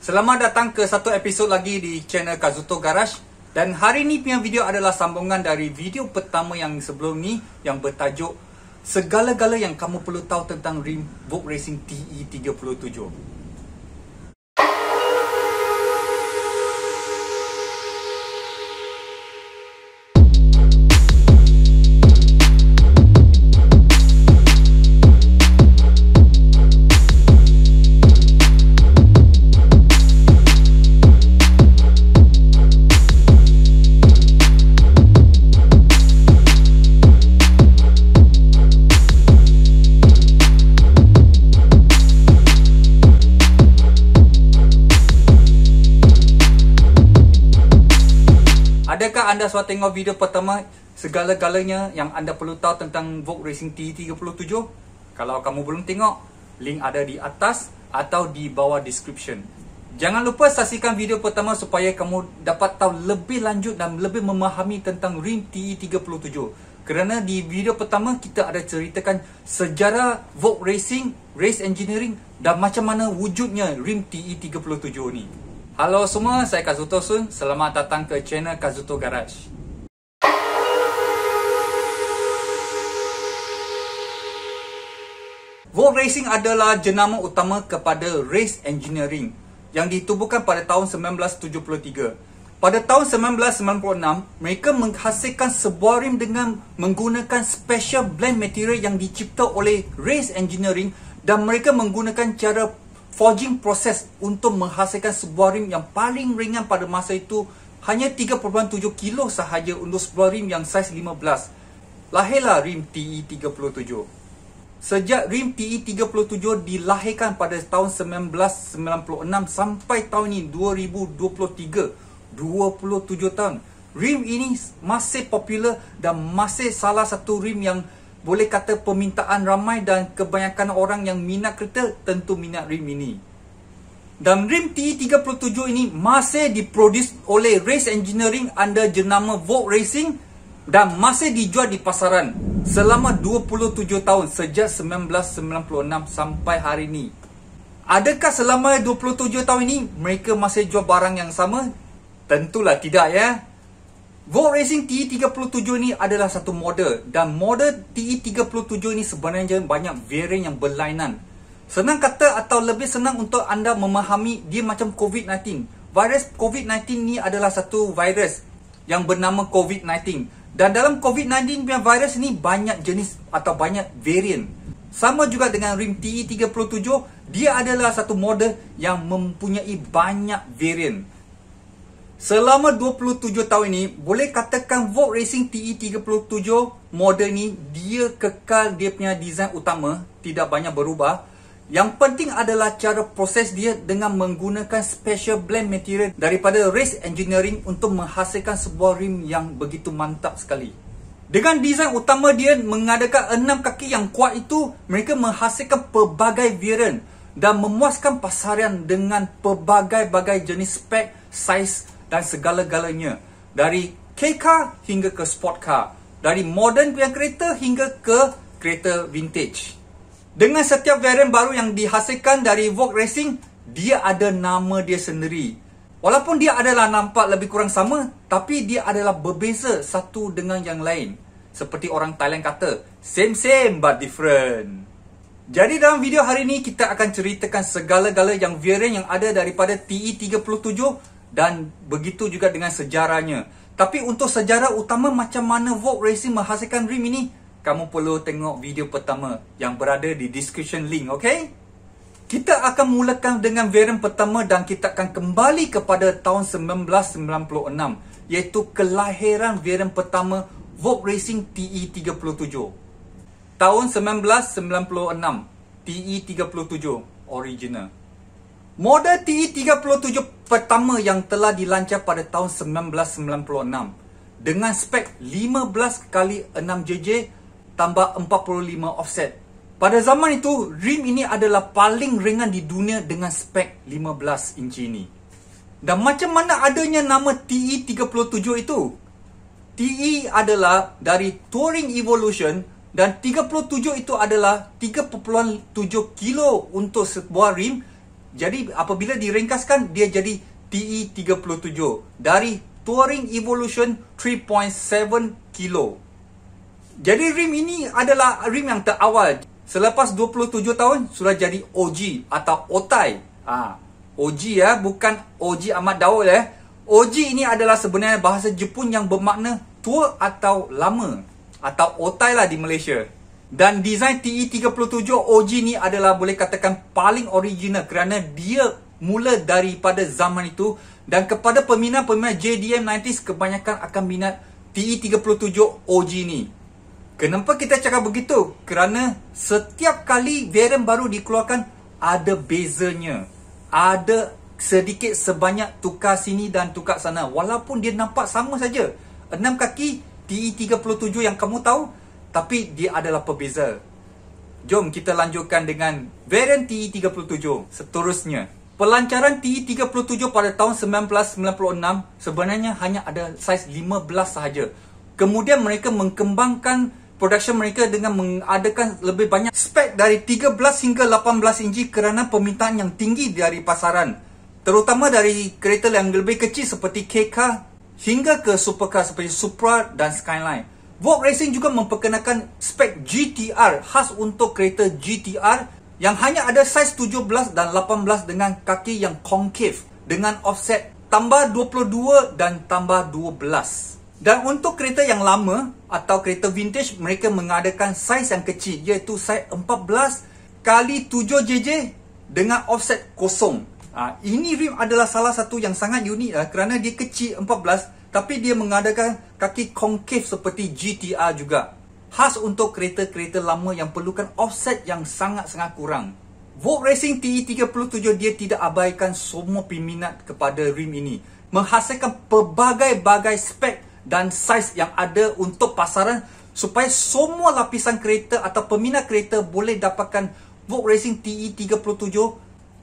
Selamat datang ke satu episod lagi di channel Kazuto Garage. Dan hari ni punya video adalah sambungan dari video pertama yang sebelum ni, yang bertajuk segala-gala yang kamu perlu tahu tentang rim Vogue Racing TE37. Adakah anda sudah tengok video pertama segala-galanya yang anda perlu tahu tentang Vogue Racing TE37? Kalau kamu belum tengok, link ada di atas atau di bawah description. Jangan lupa saksikan video pertama supaya kamu dapat tahu lebih lanjut dan lebih memahami tentang rim TE37. Kerana di video pertama kita ada ceritakan sejarah Vogue Racing, race engineering dan macam mana wujudnya rim TE37 ni. Halo semua, saya Kazuto Sun. Selamat datang ke channel Kazuto Garage. Vogue Racing adalah jenama utama kepada race engineering yang ditubuhkan pada tahun 1973. Pada tahun 1996, mereka menghasilkan sebuah rim dengan menggunakan special blend material yang dicipta oleh race engineering, dan mereka menggunakan cara forging proses untuk menghasilkan sebuah rim yang paling ringan pada masa itu, hanya 3.7 kilo sahaja untuk sebuah rim yang saiz 15. Lahirlah rim TE37. Sejak rim TE37 dilahirkan pada tahun 1996 sampai tahun ini 2023, 27 tahun, rim ini masih popular dan masih salah satu rim yang boleh kata permintaan ramai, dan kebanyakan orang yang minat kereta tentu minat rim ini. Dan rim TE37 ini masih diproduce oleh race engineering under jenama Vogue Racing dan masih dijual di pasaran selama 27 tahun sejak 1996 sampai hari ini. Adakah selama 27 tahun ini mereka masih jual barang yang sama? Tentulah tidak, ya. Vogue Racing TE37 ini adalah satu model, dan model TE37 ini sebenarnya banyak varian yang berlainan. Senang kata atau lebih senang untuk anda memahami, dia macam COVID-19. Virus COVID-19 ni adalah satu virus yang bernama COVID-19. Dan dalam COVID-19 punya virus ni banyak jenis atau banyak varian. Sama juga dengan rim TE37, dia adalah satu model yang mempunyai banyak varian. Selama 27 tahun ini, boleh katakan Vogue Racing TE37 model ni dia kekal dia punya design utama, tidak banyak berubah. Yang penting adalah cara proses dia dengan menggunakan special blend material daripada race engineering untuk menghasilkan sebuah rim yang begitu mantap sekali. Dengan design utama dia mengadakan 6 kaki yang kuat itu, mereka menghasilkan pelbagai varian dan memuaskan pasaran dengan pelbagai-bagai jenis spek, saiz dan segala-galanya, dari K-car hingga ke sport car, dari modern punya kereta hingga ke kereta vintage. Dengan setiap varian baru yang dihasilkan dari Vogue Racing, dia ada nama dia sendiri. Walaupun dia adalah nampak lebih kurang sama, tapi dia adalah berbeza satu dengan yang lain. Seperti orang Thailand kata, same but different. Jadi dalam video hari ini kita akan ceritakan segala-gala yang varian yang ada daripada TE37, dan begitu juga dengan sejarahnya. Tapi untuk sejarah utama macam mana Vogue Racing menghasilkan rim ini, kamu perlu tengok video pertama yang berada di description link, okay? Kita akan mulakan dengan varian pertama dan kita akan kembali kepada tahun 1996, iaitu kelahiran varian pertama Vogue Racing TE37. Tahun 1996, TE37 original. Model TE37 pertama yang telah dilancar pada tahun 1996 dengan spek 15x6JJ tambah 45 offset. Pada zaman itu, rim ini adalah paling ringan di dunia dengan spek 15 inci ini. Dan macam mana adanya nama TE37 itu? TE adalah dari Touring Evolution, dan 37 itu adalah 3.7 kilo untuk sebuah rim Jadi apabila diringkaskan, dia jadi TE37 dari Touring Evolution 3.7 kilo. Jadi rim ini adalah rim yang terawal. Selepas 27 tahun sudah jadi OG atau Otai. OG ya, bukan OG Ahmad Daud ya. OG ini adalah sebenarnya bahasa Jepun yang bermakna tua atau lama, atau Otai lah di Malaysia. Dan design TE37 OG ni adalah boleh katakan paling original kerana dia mula daripada zaman itu. Dan kepada peminat-peminat JDM 90s kebanyakan akan minat TE37 OG ni. Kenapa kita cakap begitu? Kerana setiap kali variant baru dikeluarkan ada bezanya. Ada sedikit sebanyak tukar sini dan tukar sana. Walaupun dia nampak sama saja. 6 kaki TE37 yang kamu tahu, tapi dia adalah perbeza. Jom kita lanjutkan dengan variant TE37 seterusnya. Pelancaran TE37 pada tahun 1996 sebenarnya hanya ada saiz 15 sahaja. Kemudian mereka mengembangkan production mereka dengan mengadakan lebih banyak spek dari 13 hingga 18 inci kerana permintaan yang tinggi dari pasaran. Terutama dari kereta yang lebih kecil seperti K-Car hingga ke supercar seperti Supra dan Skyline. Vogue Racing juga memperkenalkan spek GTR khas untuk kereta GTR yang hanya ada saiz 17 dan 18 dengan kaki yang concave dengan offset tambah 22 dan tambah 12. Dan untuk kereta yang lama atau kereta vintage, mereka mengadakan saiz yang kecil iaitu saiz 14 kali 7JJ dengan offset kosong. Ini rim adalah salah satu yang sangat unik kerana dia kecil 14 tapi dia mengadakan kaki concave seperti GTR juga. Khas untuk kereta-kereta lama yang perlukan offset yang sangat-sangat kurang. Vogue Racing TE37 dia tidak abaikan semua peminat kepada rim ini. Menghasilkan pelbagai-bagai spek dan saiz yang ada untuk pasaran supaya semua lapisan kereta atau peminat kereta boleh dapatkan Vogue Racing TE37.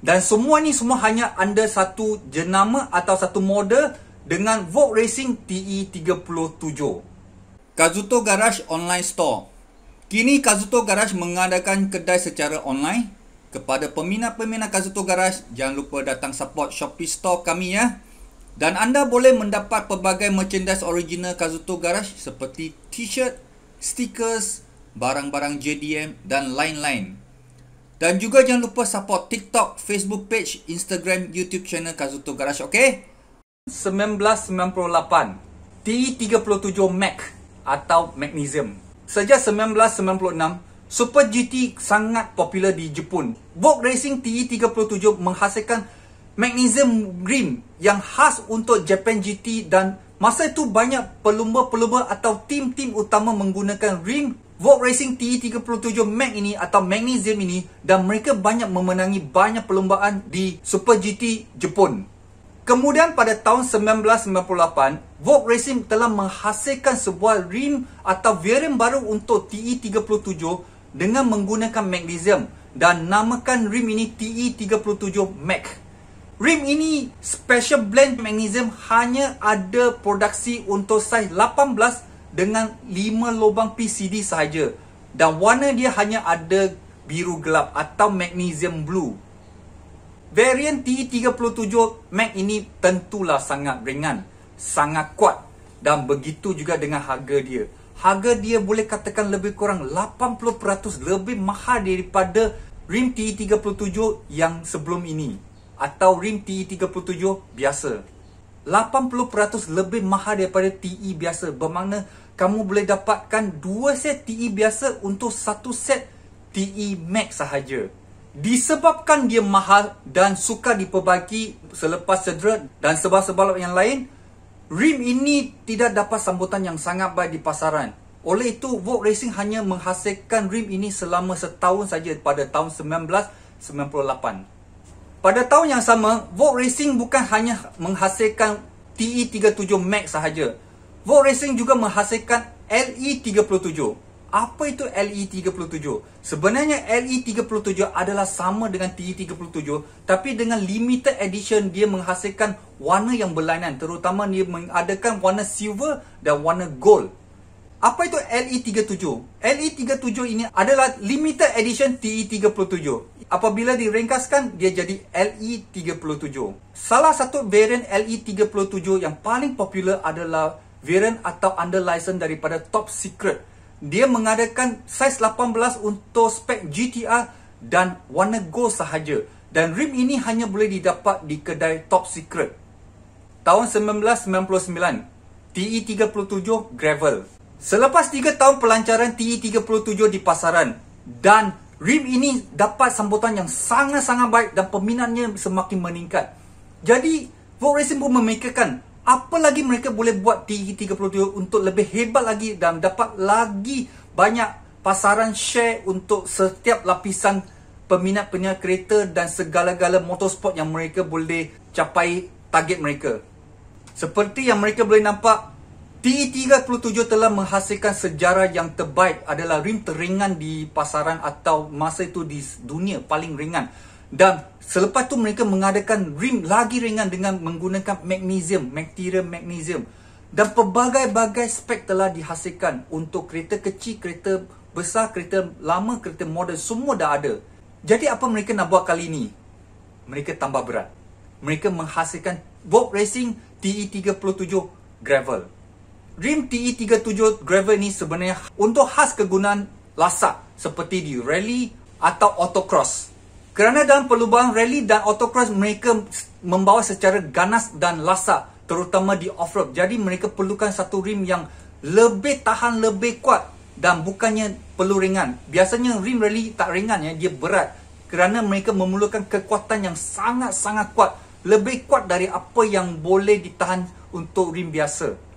Dan semua ni semua hanya under satu jenama atau satu model dengan Vogue Racing TE37. Kazuto Garage Online Store. Kini Kazuto Garage mengadakan kedai secara online. Kepada peminat-peminat Kazuto Garage, jangan lupa datang support Shopee Store kami ya. Dan anda boleh mendapat pelbagai merchandise original Kazuto Garage seperti t-shirt, stickers, barang-barang JDM dan lain-lain. Dan juga jangan lupa support TikTok, Facebook page, Instagram, YouTube channel Kazuto Garage, okey? 1998 TE37 Mac atau Magnesium. Sejak 1996, Super GT sangat popular di Jepun. Vogue Racing TE37 menghasilkan Magnesium rim yang khas untuk Japan GT dan masa itu banyak pelumba-pelumba atau tim-tim utama menggunakan rim Vogue Racing TE37 Mac ini atau Magnesium ini dan mereka banyak memenangi banyak perlombaan di Super GT Jepun. Kemudian pada tahun 1998, Vogue Racing telah menghasilkan sebuah rim atau variant baru untuk TE37 dengan menggunakan Magnesium dan namakan rim ini TE37 Mac. Rim ini special blend Magnesium hanya ada produksi untuk saiz 18 dengan 5 lubang PCD sahaja. Dan warna dia hanya ada biru gelap atau Magnesium Blue. Variant TE37 Mac ini tentulah sangat ringan, sangat kuat dan begitu juga dengan harga dia. Harga dia boleh katakan lebih kurang 80% lebih mahal daripada rim TE37 yang sebelum ini. Atau rim TE37 biasa. 80% lebih mahal daripada TE biasa. Bermakna kamu boleh dapatkan 2 set TE biasa untuk 1 set TE Max sahaja. Disebabkan dia mahal dan sukar diperbaiki selepas cedera dan sebab-sebab yang lain, rim ini tidak dapat sambutan yang sangat baik di pasaran. Oleh itu, Vogue Racing hanya menghasilkan rim ini selama setahun saja pada tahun 1998. Pada tahun yang sama, Vogue Racing bukan hanya menghasilkan TE37 Max sahaja. Vogue Racing juga menghasilkan LE37. Apa itu LE37? Sebenarnya LE37 adalah sama dengan TE37, tapi dengan limited edition dia menghasilkan warna yang berlainan. Terutama dia mengadakan warna silver dan warna gold. Apa itu LE37? LE37 ini adalah limited edition TE37. apabila diringkaskan, dia jadi LE37. Salah satu varian LE37 yang paling popular adalah varian atau under license daripada Top Secret. Dia mengadakan saiz 18 untuk spek GTR dan warna gold sahaja. Dan rim ini hanya boleh didapat di kedai Top Secret. Tahun 1999, TE37 Gravel. Selepas 3 tahun pelancaran TE37 di pasaran, dan rim ini dapat sambutan yang sangat-sangat baik dan peminatnya semakin meningkat. Jadi, Vogue Racing pun memikirkan apa lagi mereka boleh buat TE37 untuk lebih hebat lagi dan dapat lagi banyak pasaran share untuk setiap lapisan peminat-peminat kereta dan segala-gala motorsport yang mereka boleh capai target mereka. Seperti yang mereka boleh nampak, TE37 telah menghasilkan sejarah yang terbaik, adalah rim teringan di pasaran atau masa itu di dunia paling ringan. Dan selepas tu mereka mengadakan rim lagi ringan dengan menggunakan magnesium, material magnesium. Dan pelbagai-bagai spek telah dihasilkan untuk kereta kecil, kereta besar, kereta lama, kereta moden, semua dah ada. Jadi apa mereka nak buat kali ini? Mereka tambah berat. Mereka menghasilkan Vogue Racing TE37 Gravel. Rim TE37 Gravel ni sebenarnya untuk khas kegunaan lasak seperti di rally atau autocross. Kerana dalam perlumbaan rally dan autocross mereka membawa secara ganas dan lasak, terutama di off-road. Jadi mereka perlukan satu rim yang lebih tahan, lebih kuat dan bukannya perlu ringan. Biasanya rim rally tak ringan ya, dia berat. Kerana mereka memerlukan kekuatan yang sangat-sangat kuat. Lebih kuat dari apa yang boleh ditahan untuk rim biasa.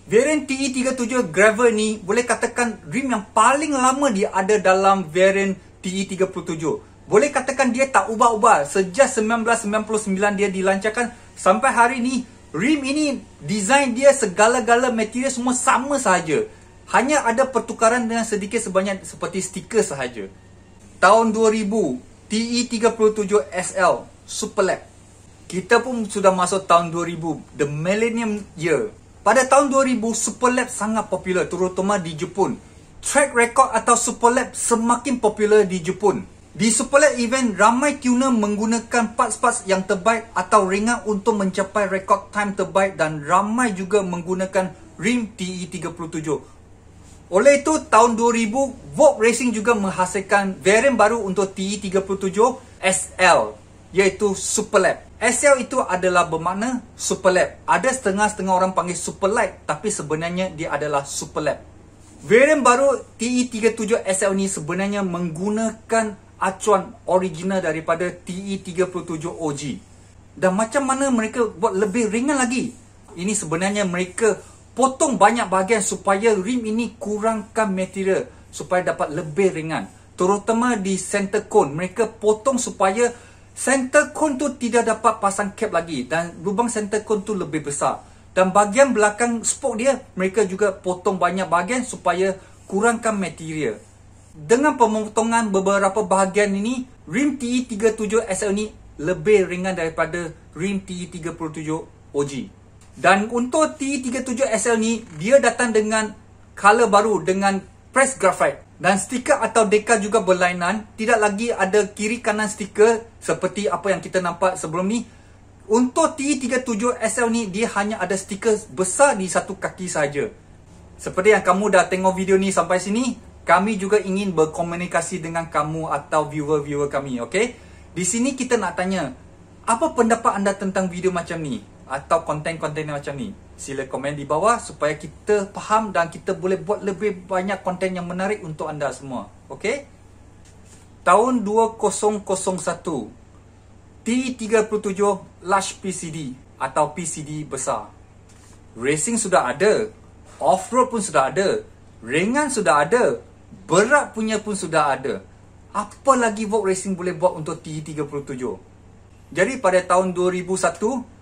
Varian TE37 Gravel ni boleh katakan rim yang paling lama dia ada dalam varian TE37. Boleh katakan dia tak ubah-ubah. Sejak 1999 dia dilancarkan sampai hari ni, rim ini design dia segala-gala material semua sama sahaja. Hanya ada pertukaran dengan sedikit sebanyak seperti stiker sahaja. Tahun 2000, TE37 SL Superlab. Kita pun sudah masuk tahun 2000, the millennium year. Pada tahun 2000, Superlab sangat popular, terutama di Jepun. Track record atau Superlab semakin popular di Jepun. Di Superlab event, ramai tuner menggunakan parts-parts yang terbaik atau ringan untuk mencapai rekod time terbaik dan ramai juga menggunakan rim TE37. Oleh itu, tahun 2000, Vogue Racing juga menghasilkan varian baru untuk TE37 SL, iaitu Superlab. SL itu adalah bermakna Superlab. Ada setengah-setengah orang panggil Superlight, tapi sebenarnya dia adalah Superlab. Varian baru TE37 SL ni sebenarnya menggunakan acuan original daripada TE37 OG. Dan macam mana mereka buat lebih ringan lagi? Ini sebenarnya mereka potong banyak bahagian supaya rim ini kurangkan material supaya dapat lebih ringan. Terutama di center cone, mereka potong supaya center cone tu tidak dapat pasang cap lagi dan lubang center cone tu lebih besar. Dan bahagian belakang spoke dia, mereka juga potong banyak bahagian supaya kurangkan material. Dengan pemotongan beberapa bahagian ini, rim TE37 SL ni lebih ringan daripada rim TE37 OG. Dan untuk TE37 SL ni, dia datang dengan color baru dengan press graphite. Dan stiker atau decal juga berlainan. Tidak lagi ada kiri kanan stiker seperti apa yang kita nampak sebelum ni. Untuk TE37 SL ni, dia hanya ada stiker besar di satu kaki saja. Seperti yang kamu dah tengok video ni sampai sini, kami juga ingin berkomunikasi dengan kamu atau viewer-viewer kami, okey? Di sini kita nak tanya, apa pendapat anda tentang video macam ni? Atau konten-konten macam ni? Sila komen di bawah supaya kita faham dan kita boleh buat lebih banyak konten yang menarik untuk anda semua. Okey? Tahun 2001, TE37 Large PCD atau PCD besar. Racing sudah ada, off-road pun sudah ada, ringan sudah ada, berat punya pun sudah ada. Apa lagi Vogue Racing boleh buat untuk TE37? Jadi pada tahun 2001,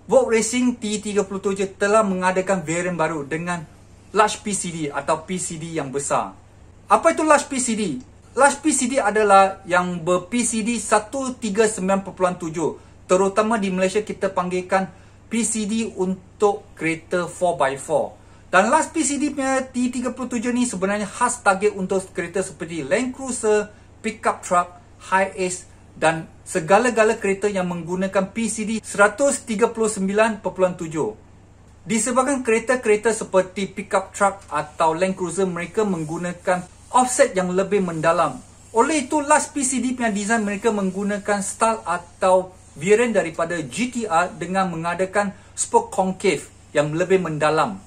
Vogue Racing TE37 telah mengadakan varian baru dengan Large PCD atau PCD yang besar. Apa itu Large PCD? Large PCD adalah yang ber-PCD 139.7. Terutama di Malaysia kita panggilkan PCD untuk kereta 4x4. Dan Large PCD punya T37 ni sebenarnya khas target untuk kereta seperti Land Cruiser, pickup truck Hi-Ace dan segala-gala kereta yang menggunakan PCD 139.7. Disebabkan kereta-kereta seperti pickup truck atau Land Cruiser mereka menggunakan offset yang lebih mendalam. Oleh itu, last PCD punya design mereka menggunakan style atau variant daripada GTR dengan mengadakan spoke concave yang lebih mendalam.